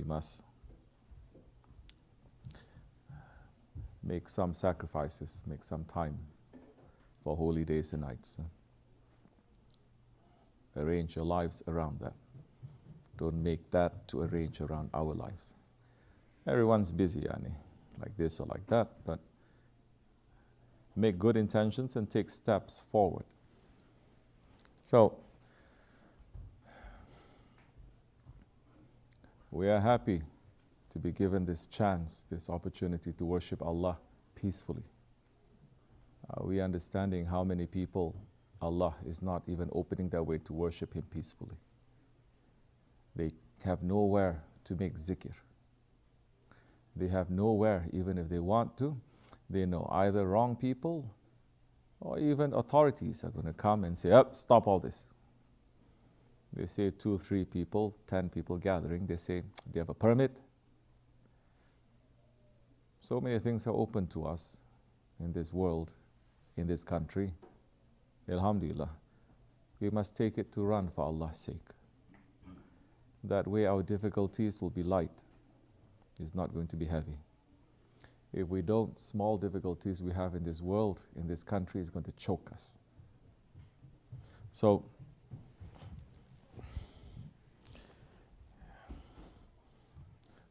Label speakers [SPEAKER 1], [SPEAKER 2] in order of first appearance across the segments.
[SPEAKER 1] we must make some sacrifices, make some time for holy days and nights. Arrange your lives around that. Don't make that to arrange around our lives. Everyone's busy, yani, like this or like that, but make good intentions and take steps forward. So, we are happy to be given this chance, this opportunity to worship Allah peacefully. We are understanding how many people Allah is not even opening their way to worship Him peacefully. They have nowhere to make zikr. They have nowhere, even if they want to, they know either wrong people or even authorities are going to come and say, "Up, stop all this." They say 2, 3 people, 10 people gathering, they say, "Do you have a permit?" So many things are open to us in this world, in this country. Alhamdulillah, we must take it to run for Allah's sake. That way our difficulties will be light. It's not going to be heavy. If we don't, small difficulties we have in this world, in this country, is going to choke us. So,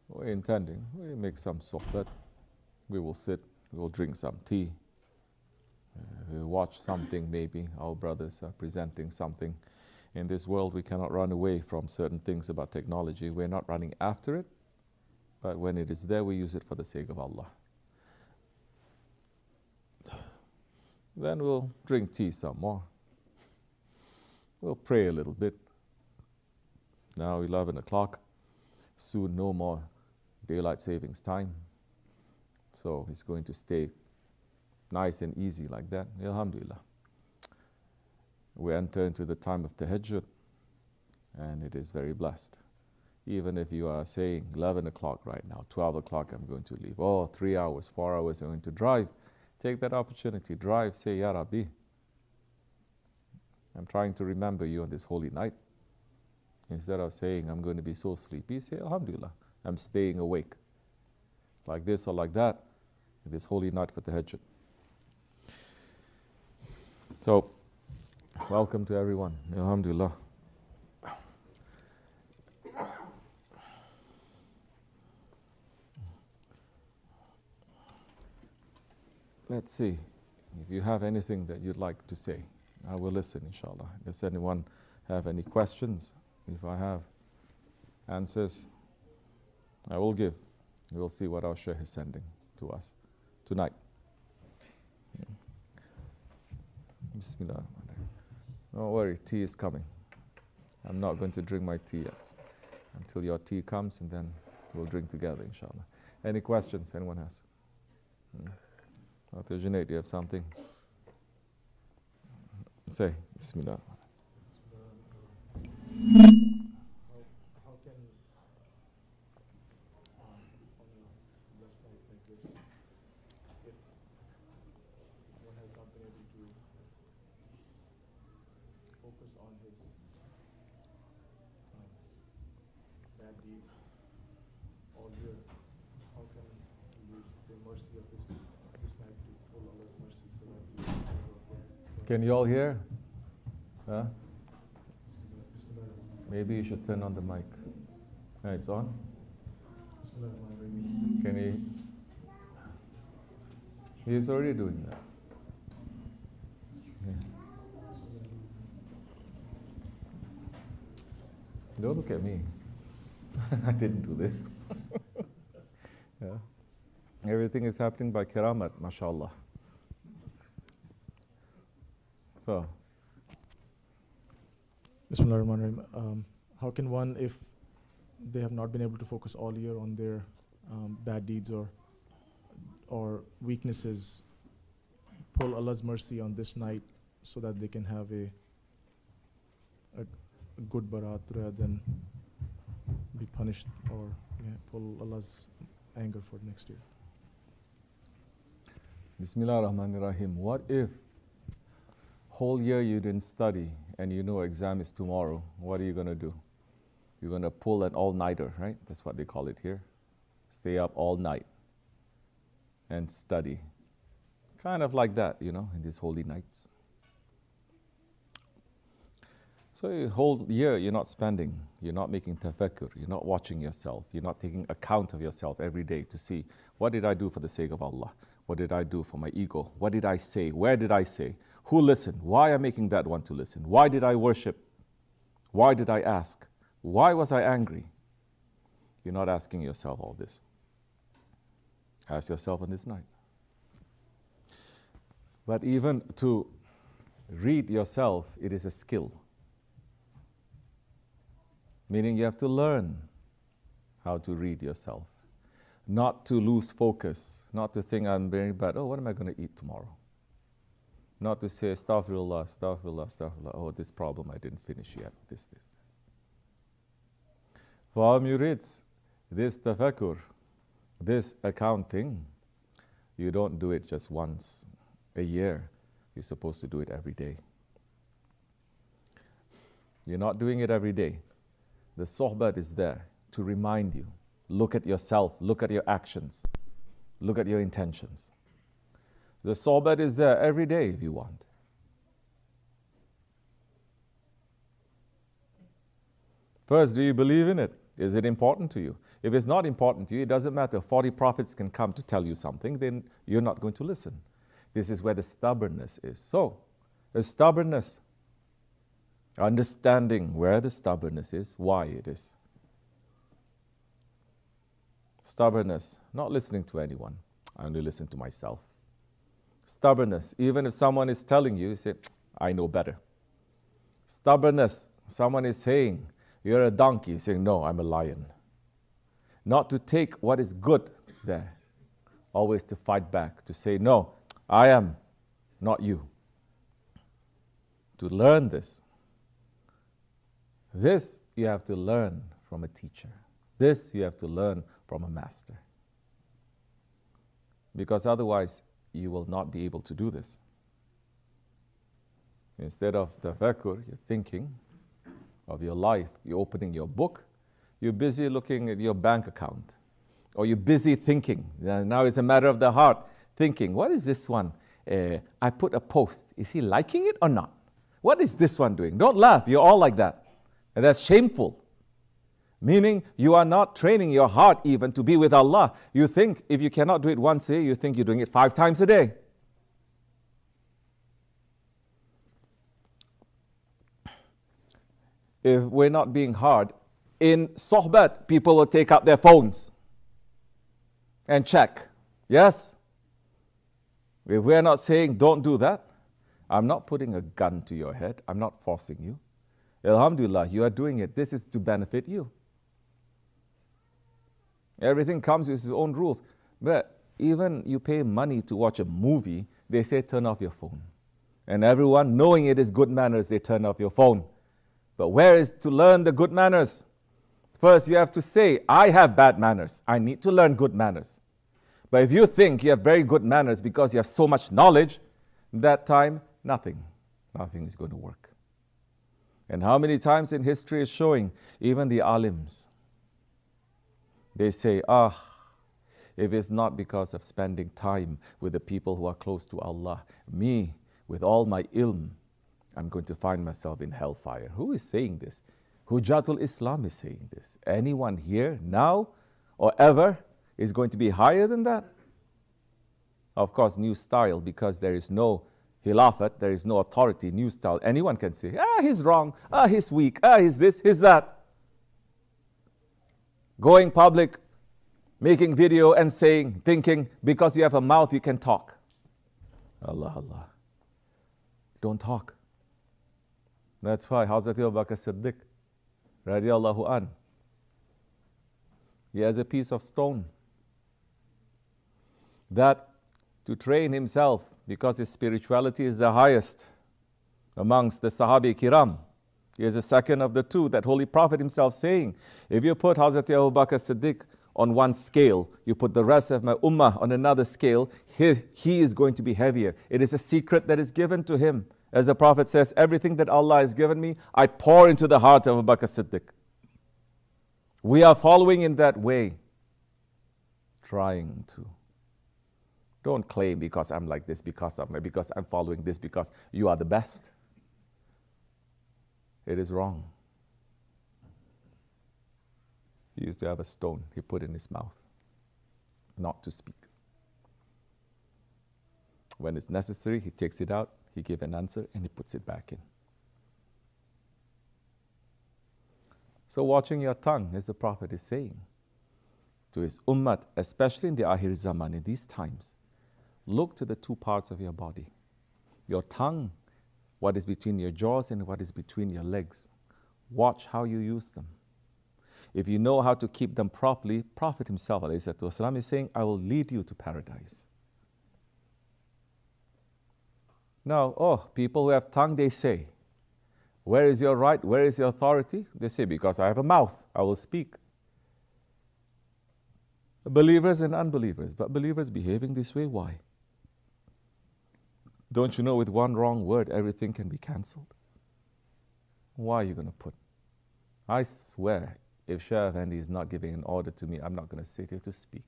[SPEAKER 1] we're intending, we make some sohbat, we will sit, we will drink some tea, we'll watch something maybe, our brothers are presenting something. In this world we cannot run away from certain things about technology, we're not running after it, but when it is there we use it for the sake of Allah. Then we'll drink tea some more, we'll pray a little bit. Now 11 o'clock, soon no more daylight savings time, so it's going to stay nice and easy like that. Alhamdulillah, we enter into the time of tahajjud and it is very blessed. Even if you are saying 11 o'clock right now, 12 o'clock I'm going to leave, 3 hours, 4 hours I'm going to drive, take that opportunity, drive, say, "Ya Rabbi, I'm trying to remember you on this holy night." Instead of saying, "I'm going to be so sleepy," say, "Alhamdulillah, I'm staying awake." Like this or like that, this holy night for tahajjud. So, welcome to everyone. Alhamdulillah. Let's see, if you have anything that you'd like to say, I will listen, inshallah. Does anyone have any questions? If I have answers, I will give. We'll see what our Shaykh is sending to us tonight. Bismillah. Don't worry, tea is coming. I'm not going to drink my tea yet until your tea comes, and then we'll drink together, inshallah. Any questions anyone has? Dr. Junaid, do you have something? Say, Bismillah.
[SPEAKER 2] How can on a blessed night like this, if one has not been able to focus on his bad deeds all year, how can we use the mercy of this night to pull Allah's mercy so that we
[SPEAKER 1] Can you all hear? Huh? Maybe you should turn on the mic. It's on? Can he? He's already doing that. Yeah. Don't look at me. I didn't do this. Yeah. Everything is happening by karamat, mashallah. So,
[SPEAKER 2] Bismillahirrahmanirrahim. How can one, if they have not been able to focus all year on their bad deeds or weaknesses, pull Allah's mercy on this night so that they can have a good barat rather than be punished or pull Allah's anger for next year?
[SPEAKER 1] Bismillah ar-Rahman ar-Rahim. What if whole year you didn't study and you know exam is tomorrow? What are you going to do? You're going to pull an all-nighter, right? That's what they call it here. Stay up all night and study. Kind of like that, in these holy nights. So a whole year you're not spending, you're not making tafakkur, you're not watching yourself, you're not taking account of yourself every day to see, what did I do for the sake of Allah? What did I do for my ego? What did I say? Where did I say? Who listened? Why am I making that one to listen? Why did I worship? Why did I ask? Why was I angry? You're not asking yourself all this. Ask yourself on this night. But even to read yourself, it is a skill. Meaning you have to learn how to read yourself. Not to lose focus. Not to think I'm very bad. Oh, what am I going to eat tomorrow? Not to say, astaghfirullah, astaghfirullah, astaghfirullah. Oh, this problem I didn't finish yet. This. For our murids, this tafakkur, this accounting, you don't do it just once a year. You're supposed to do it every day. You're not doing it every day. The sohbat is there to remind you. Look at yourself, look at your actions, look at your intentions. The sohbat is there every day if you want. First, do you believe in it? Is it important to you? If it's not important to you, it doesn't matter. 40 prophets can come to tell you something, then you're not going to listen. This is where the stubbornness is. So, the stubbornness, understanding where the stubbornness is, why it is. Stubbornness, not listening to anyone. I only listen to myself. Stubbornness, even if someone is telling you, you say, I know better. Stubbornness, someone is saying, you're a donkey, saying, no, I'm a lion. Not to take what is good there, always to fight back, to say, no, I am, not you. To learn this you have to learn from a teacher. This you have to learn from a master. Because otherwise, you will not be able to do this. Instead of tafakkur, you're thinking of your life, you're opening your book, you're busy looking at your bank account, or you're busy thinking. Now it's a matter of the heart, thinking, what is this one? I put a post. Is he liking it or not? What is this one doing? Don't laugh. You're all like that. And that's shameful. Meaning you are not training your heart even to be with Allah. You think if you cannot do it once a day, you think you're doing it 5 times a day. If we're not being hard, in sohbat, people will take out their phones and check. Yes? If we're not saying don't do that, I'm not putting a gun to your head. I'm not forcing you. Alhamdulillah, you are doing it. This is to benefit you. Everything comes with its own rules. But even you pay money to watch a movie, they say turn off your phone. And everyone, knowing it is good manners, they turn off your phone. But where is to learn the good manners? First, you have to say, I have bad manners. I need to learn good manners. But if you think you have very good manners because you have so much knowledge, that time, nothing is going to work. And how many times in history is showing, even the alims, they say, if it's not because of spending time with the people who are close to Allah, me, with all my ilm, I'm going to find myself in hellfire. Who is saying this? Hujjatul Islam is saying this. Anyone here, now, or ever, is going to be higher than that? Of course, new style, because there is no Khilafat, there is no authority, new style. Anyone can say, he's wrong, he's weak, he's this, he's that. Going public, making video and saying, thinking, because you have a mouth, you can talk. Allah. Don't talk. That's why Hazrat Abu Bakr Siddiq, radiallahu an, he has a piece of stone that to train himself, because his spirituality is the highest amongst the Sahabi Kiram. He is the second of the two, that Holy Prophet himself saying, if you put Hazrat Abu Bakr Siddiq on one scale, you put the rest of my ummah on another scale, he is going to be heavier. It is a secret that is given to him. As the Prophet says, everything that Allah has given me, I pour into the heart of Abu Bakr Siddiq. We are following in that way, trying to. Don't claim because I'm like this, because I'm following this, because you are the best. It is wrong. He used to have a stone he put in his mouth, not to speak. When it's necessary, he takes it out, he gives an answer, and he puts it back in. So watching your tongue, as the Prophet is saying to his ummah, especially in the Akhir Zaman, in these times, look to the two parts of your body. Your tongue, what is between your jaws and what is between your legs. Watch how you use them. If you know how to keep them properly, Prophet himself ﷺ, is saying, I will lead you to paradise. Now, people who have tongue, they say, where is your right? Where is your authority? They say, because I have a mouth, I will speak. Believers and unbelievers, but believers behaving this way, why? Don't you know with one wrong word, everything can be cancelled? Why are you going to put? I swear, if Shaykh Effendi is not giving an order to me, I'm not going to sit here to speak.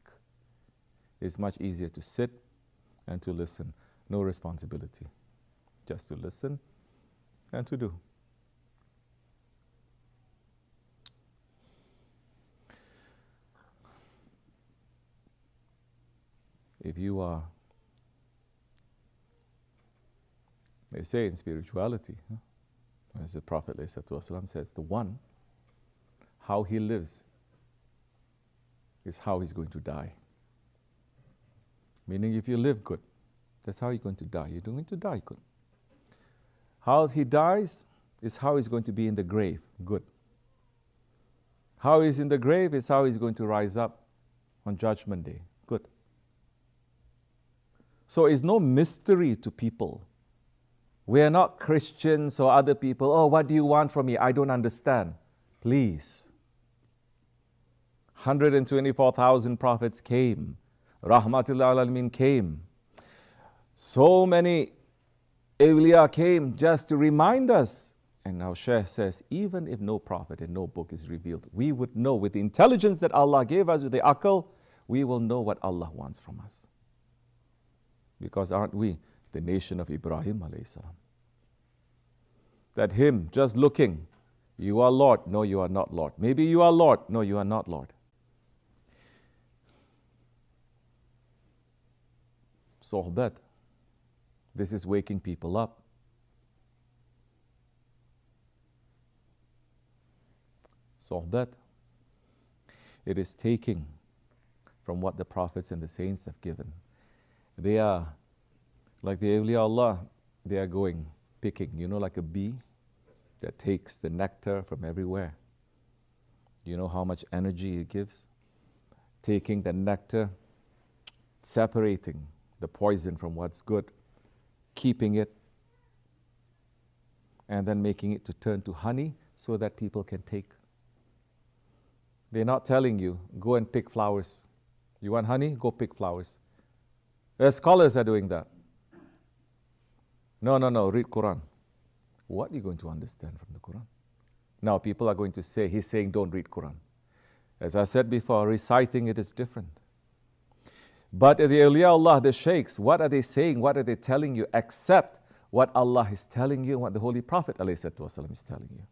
[SPEAKER 1] It's much easier to sit and to listen. No responsibility. Just to listen and to do. If you are, they say in spirituality, as the Prophet ﷺ says, the one, how he lives is how he's going to die. Meaning if you live good, that's how you're going to die. You're going to die good. How he dies is how he's going to be in the grave, good. How he's in the grave is how he's going to rise up on Judgment Day, good. So it's no mystery to people. We are not Christians or other people. Oh, what do you want from me? I don't understand. Please. 124,000 prophets came. Rahmatul Alamin came. So many awliya came just to remind us. And now Shaykh says, even if no prophet and no book is revealed, we would know with the intelligence that Allah gave us, with the aql, we will know what Allah wants from us. Because aren't we the nation of Ibrahim alayhi salam? That him just looking, you are Lord, no you are not Lord. Maybe you are Lord, no you are not Lord. Sohbat, this is waking people up. Sohbat, it is taking from what the prophets and the saints have given. They are, like the awliya Allah, they are going, picking, like a bee that takes the nectar from everywhere. You know how much energy it gives? Taking the nectar, separating the poison from what's good, keeping it, and then making it to turn to honey so that people can take. They're not telling you, go and pick flowers. You want honey? Go pick flowers. Scholars are doing that. No, read Quran. What are you going to understand from the Quran? Now people are going to say, he's saying don't read Quran. As I said before, reciting it is different. But the awliya Allah, the sheikhs, what are they saying? What are they telling you except what Allah is telling you and what the Holy Prophet ﷺ is telling you?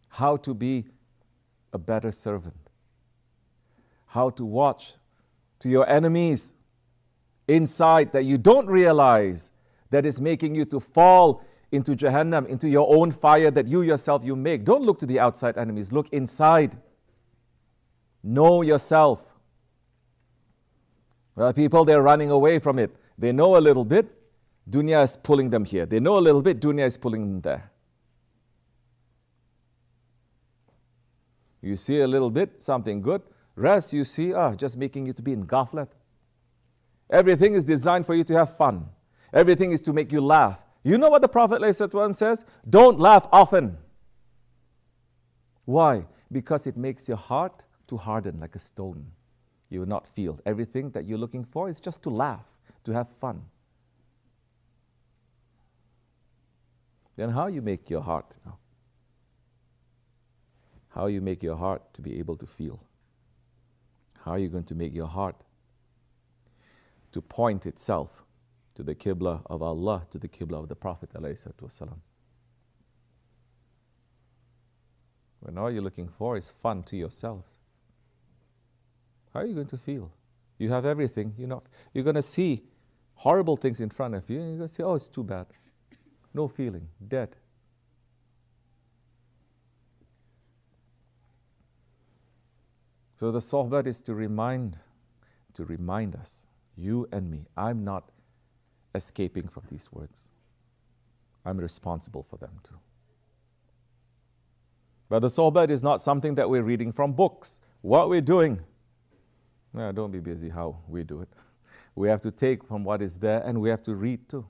[SPEAKER 1] How to be a better servant. How to watch to your enemies inside that you don't realize that is making you to fall into Jahannam, into your own fire that you yourself you make. Don't look to the outside enemies, look inside. Know yourself. Well, people, they're running away from it. They know a little bit, dunya is pulling them here. They know a little bit, dunya is pulling them there. You see a little bit, something good. Rest, you see, just making you to be in ghaflat. Everything is designed for you to have fun. Everything is to make you laugh. You know what the Prophet ﷺ says? Don't laugh often. Why? Because it makes your heart to harden like a stone. You will not feel. Everything that you're looking for is just to laugh, to have fun. Then how you make your heart now? how you make your heart to be able to feel. How are you going to make your heart to point itself to the Qibla of Allah, to the Qibla of the Prophet ﷺ. When all you're looking for is fun to yourself, how are you going to feel? You have everything. You're going to see horrible things in front of you, and you're going to say, oh, it's too bad. No feeling, dead. So the sohbat is to remind us, you and me, I'm not escaping from these words. I'm responsible for them too. But the sohbat is not something that we're reading from books. What we're doing, no, don't be busy how we do it. We have to take from what is there, and we have to read too.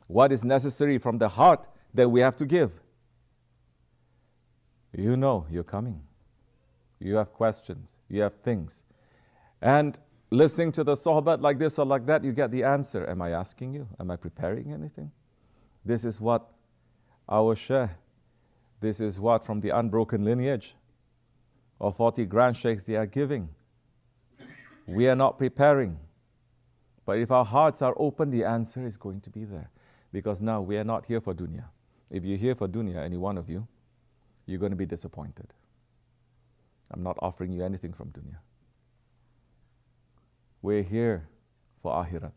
[SPEAKER 1] What is necessary from the heart, that we have to give. You know you're coming. You have questions. You have things. And listening to the sohbat like this or like that, you get the answer. Am I asking you? Am I preparing anything? This is what our Shaykh, this is what from the unbroken lineage of 40 grand sheikhs they are giving. We are not preparing. But if our hearts are open, the answer is going to be there. Because now we are not here for dunya. If you're here for dunya, any one of you, you're going to be disappointed. I'm not offering you anything from dunya. We're here for akhirat.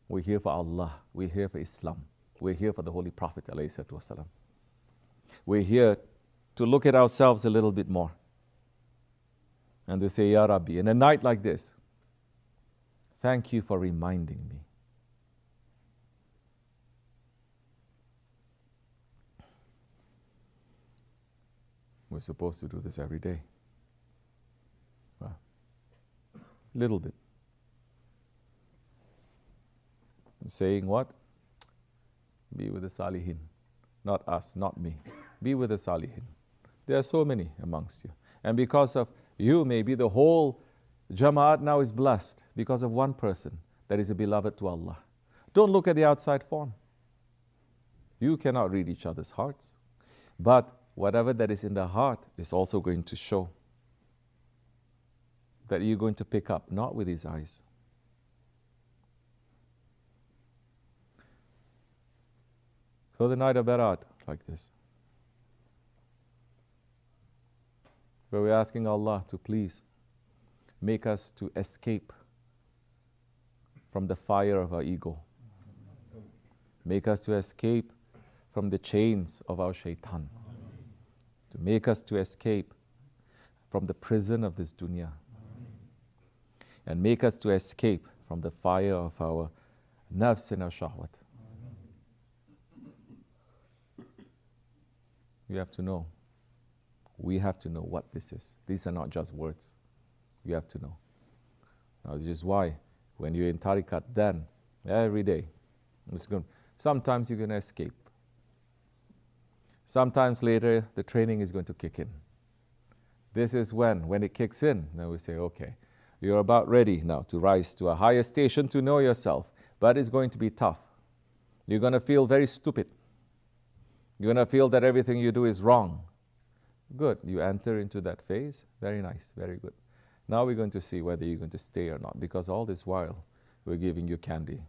[SPEAKER 1] We're here for Allah. We're here for Islam. We're here for the Holy Prophet ﷺ. We're here to look at ourselves a little bit more. And to say, Ya Rabbi, in a night like this, thank you for reminding me. We're supposed to do this every day. Little bit. Saying what? Be with the Salihin. Not us, not me. Be with the Salihin. There are so many amongst you. And because of you, maybe the whole Jama'at now is blessed because of one person that is a beloved to Allah. Don't look at the outside form. You cannot read each other's hearts. But whatever that is in the heart is also going to show. That you're going to pick up, not with his eyes. So the night of Barat, like this, where we're asking Allah to please make us to escape from the fire of our ego. Make us to escape from the chains of our shaitan. To make us to escape from the prison of this dunya. And make us to escape from the fire of our nafs and our shahwat. You have to know. We have to know what this is. These are not just words. You have to know. Now, this is why when you're in tariqat, then every day, sometimes you're going to escape. Sometimes later, the training is going to kick in. This is when it kicks in, then we say, okay, you're about ready now to rise to a higher station to know yourself. But it's going to be tough. You're going to feel very stupid. You're going to feel that everything you do is wrong. Good. You enter into that phase. Very nice. Very good. Now we're going to see whether you're going to stay or not, because all this while we're giving you candy.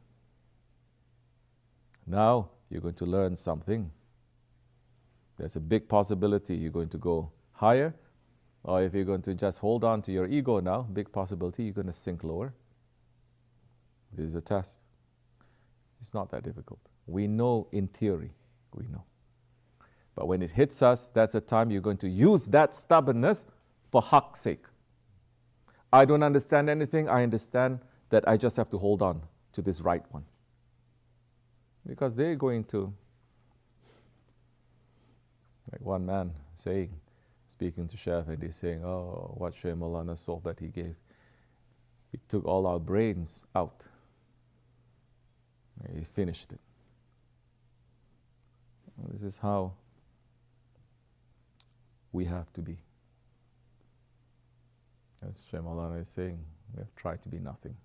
[SPEAKER 1] Now you're going to learn something. There's a big possibility you're going to go higher, or if you're going to just hold on to your ego now, big possibility you're going to sink lower. This is a test. It's not that difficult. We know in theory. We know. But when it hits us, that's the time you're going to use that stubbornness for haq's sake. I don't understand anything. I understand that I just have to hold on to this right one. Because they're going to, like one man speaking to Shaykh, and he's saying, oh, what Shaykh Maulana soul that he gave. He took all our brains out. He finished it. Well, this is how we have to be. As Shaykh Maulana is saying, we have tried to be nothing.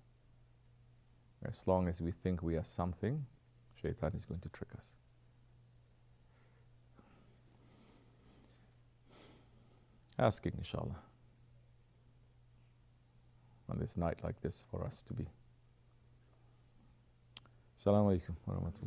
[SPEAKER 1] As long as we think we are something, Shaitan is going to trick us. asking, inshallah, on this night like this for us to be. Assalamu alaikum wa rahmatullah.